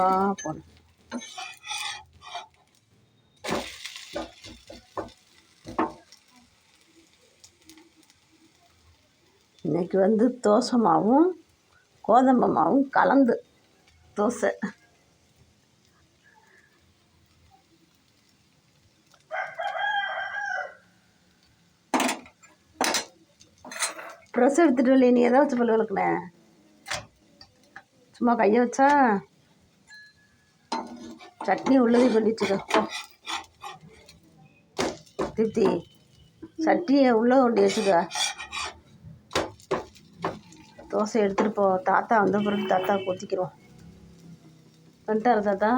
மெதுவாக போடணும். இன்றைக்கி தோசை மாவும் கோதுமை மாவும் கலந்து தோசை. ப்ரெஸ் எடுத்துகிட்டு வரல, நீ எதை வச்சு பல் விளக்குனே? சும்மா கையை வச்சா? சட்னி உள்ளதை கொண்டு வச்சுக்கோ. திருப்தி சட்னியை உள்ளே கொண்டு வச்சுக்க. தோசை எடுத்துகிட்டு போ. தாத்தா வந்த பிறகு தாத்தா ஊற்றிக்கிறோம். வந்துட்டார் தாத்தா.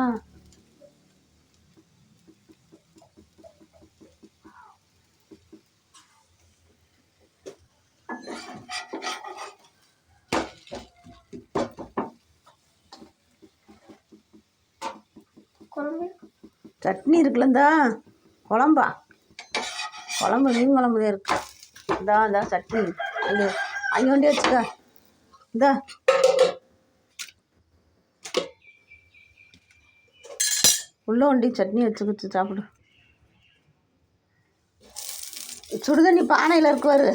சட்னி இருக்குல்லந்தா குழம்பா? குழம்பு மீன் குழம்பு தான் இருக்கு. இந்தா சட்னி அங்கே வண்டி வச்சுக்க. இந்தா உள்ள வண்டி சட்னி வச்சுக்கிச்சு சாப்பிடு. சுடுதண்ணி பானையில் இருக்குவாரு.